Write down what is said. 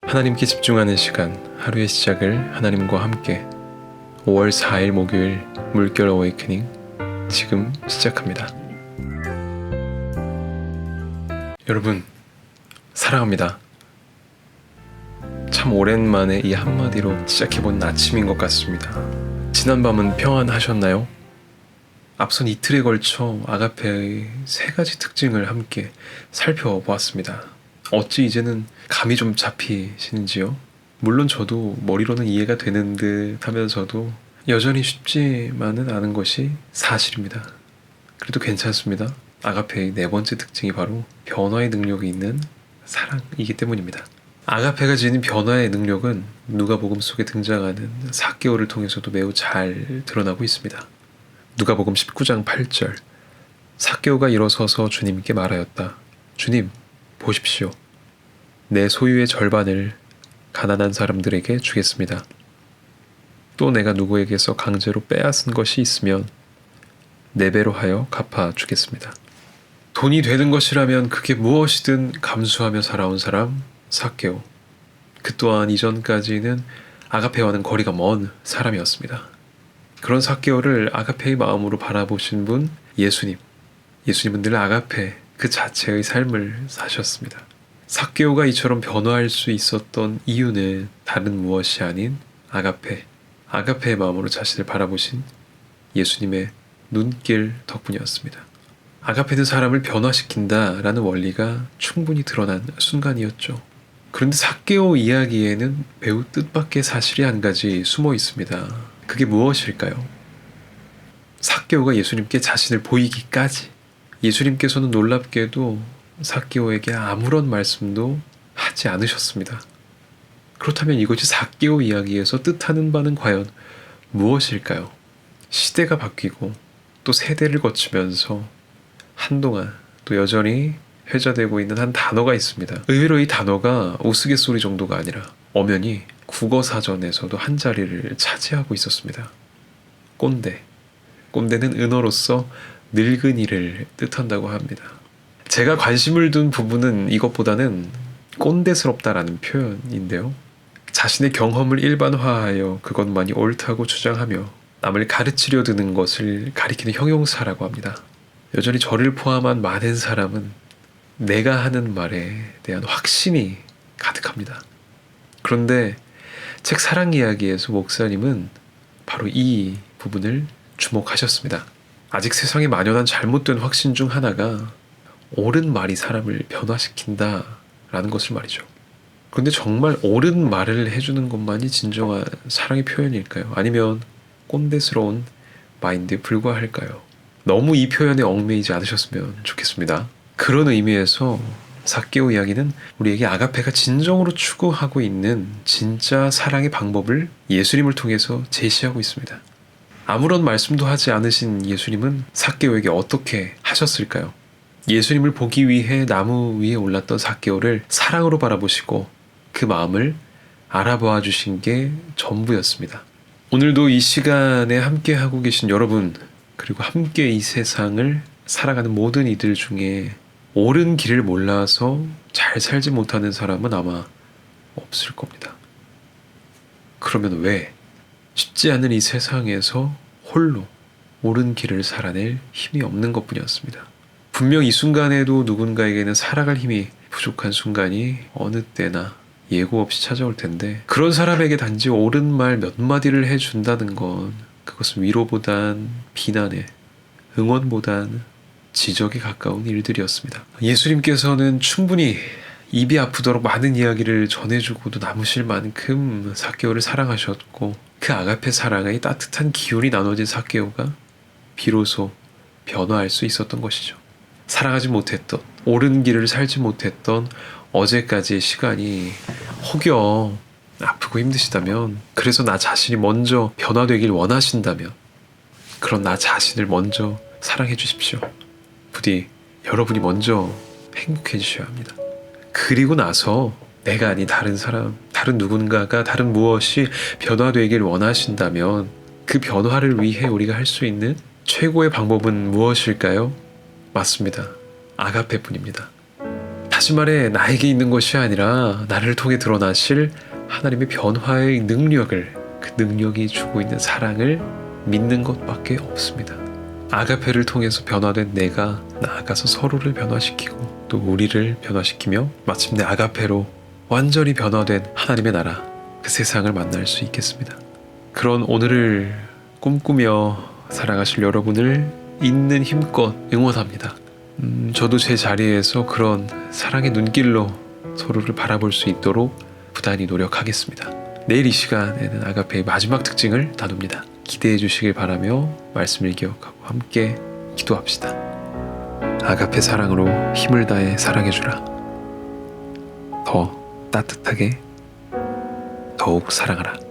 하나님께 집중하는 시간, 하루의 시작을 하나님과 함께 5월 4일 목요일 물결 어웨이크닝 지금 시작합니다. 여러분, 사랑합니다. 참 오랜만에 이 한마디로 시작해본 아침인 것 같습니다. 지난밤은 평안하셨나요? 앞선 이틀에 걸쳐 아가페의 3가지 특징을 함께 살펴보았습니다. 어찌 이제는 감이 좀 잡히시는지요? 물론 저도 머리로는 이해가 되는 듯 하면서도 여전히 쉽지만은 않은 것이 사실입니다. 그래도 괜찮습니다. 아가페의 4번째 특징이 바로 변화의 능력이 있는 사랑이기 때문입니다. 아가페가 지닌 변화의 능력은 누가복음 속에 등장하는 삭개오를 통해서도 매우 잘 드러나고 있습니다. 누가복음 19장 8절, 삭개오가 일어서서 주님께 말하였다. 주님, 보십시오. 내 소유의 절반을 가난한 사람들에게 주겠습니다. 또 내가 누구에게서 강제로 빼앗은 것이 있으면 4배로 하여 갚아주겠습니다. 돈이 되는 것이라면 그게 무엇이든 감수하며 살아온 사람 삭개오. 그 또한 이전까지는 아가페와는 거리가 먼 사람이었습니다. 그런 삭개오를 아가페의 마음으로 바라보신 분 예수님. 예수님은 늘 아가페 그 자체의 삶을 사셨습니다. 삭개오가 이처럼 변화할 수 있었던 이유는 다른 무엇이 아닌 아가페의 마음으로 자신을 바라보신 예수님의 눈길 덕분이었습니다. 아가페는 사람을 변화시킨다라는 원리가 충분히 드러난 순간이었죠. 그런데 삭개오 이야기에는 매우 뜻밖의 사실이 한 가지 숨어 있습니다. 그게 무엇일까요? 삭개오가 예수님께 자신을 보이기까지, 예수님께서는 놀랍게도 삭개오에게 아무런 말씀도 하지 않으셨습니다. 그렇다면 이것이 삭개오 이야기에서 뜻하는 바는 과연 무엇일까요? 시대가 바뀌고 또 세대를 거치면서 한동안 또 여전히 회자되고 있는 한 단어가 있습니다. 의외로 이 단어가 우스갯소리 정도가 아니라 엄연히 국어사전에서도 한 자리를 차지하고 있었습니다. 꼰대. 꼰대는 은어로서 늙은이를 뜻한다고 합니다. 제가 관심을 둔 부분은 이것보다는 꼰대스럽다라는 표현인데요. 자신의 경험을 일반화하여 그것만이 옳다고 주장하며 남을 가르치려 드는 것을 가리키는 형용사라고 합니다. 여전히 저를 포함한 많은 사람은 내가 하는 말에 대한 확신이 가득합니다. 그런데 책 사랑 이야기에서 목사님은 바로 이 부분을 주목하셨습니다. 아직 세상에 만연한 잘못된 확신 중 하나가 옳은 말이 사람을 변화시킨다라는 것을 말이죠. 그런데 정말 옳은 말을 해주는 것만이 진정한 사랑의 표현일까요? 아니면 꼰대스러운 마인드에 불과할까요? 너무 이 표현에 얽매이지 않으셨으면 좋겠습니다. 그런 의미에서 삭개오 이야기는 우리에게 아가페가 진정으로 추구하고 있는 진짜 사랑의 방법을 예수님을 통해서 제시하고 있습니다. 아무런 말씀도 하지 않으신 예수님은 삭개오에게 어떻게 하셨을까요? 예수님을 보기 위해 나무 위에 올랐던 삭개오를 사랑으로 바라보시고 그 마음을 알아봐 주신 게 전부였습니다. 오늘도 이 시간에 함께 하고 계신 여러분, 그리고 함께 이 세상을 살아가는 모든 이들 중에 옳은 길을 몰라서 잘 살지 못하는 사람은 아마 없을 겁니다. 그러면 왜 쉽지 않은 이 세상에서 홀로 옳은 길을 살아낼 힘이 없는 것뿐이었습니다. 분명 이 순간에도 누군가에게는 살아갈 힘이 부족한 순간이 어느 때나 예고 없이 찾아올 텐데, 그런 사람에게 단지 옳은 말 몇 마디를 해준다는 건 그것은 위로보단 비난에, 응원보단 지적에 가까운 일들이었습니다. 예수님께서는 충분히 입이 아프도록 많은 이야기를 전해주고도 남으실 만큼 삭개오를 사랑하셨고, 그 아가페 사랑의 따뜻한 기운이 나눠진 삭개오가 비로소 변화할 수 있었던 것이죠. 사랑하지 못했던, 옳은 길을 살지 못했던 어제까지의 시간이 혹여 아프고 힘드시다면, 그래서 나 자신이 먼저 변화되길 원하신다면 그런 나 자신을 먼저 사랑해 주십시오. 부디 여러분이 먼저 행복해지셔야 합니다. 그리고 나서 내가 아닌 다른 사람, 다른 누군가가, 다른 무엇이 변화되길 원하신다면 그 변화를 위해 우리가 할 수 있는 최고의 방법은 무엇일까요? 맞습니다. 아가페뿐입니다. 다시 말해 나에게 있는 것이 아니라 나를 통해 드러나실 하나님의 변화의 능력을, 그 능력이 주고 있는 사랑을 믿는 것밖에 없습니다. 아가페를 통해서 변화된 내가 나아가서 서로를 변화시키고 또 우리를 변화시키며 마침내 아가페로 완전히 변화된 하나님의 나라, 그 세상을 만날 수 있겠습니다. 그런 오늘을 꿈꾸며 살아가실 여러분을 있는 힘껏 응원합니다. 저도 제 자리에서 그런 사랑의 눈길로 서로를 바라볼 수 있도록 부단히 노력하겠습니다. 내일 이 시간에는 아가페의 마지막 특징을 나눕니다. 기대해 주시길 바라며 말씀을 기억하고 함께 기도합시다. 아가페 사랑으로 힘을 다해 사랑해 주라. 더 따뜻하게 더욱 사랑하라.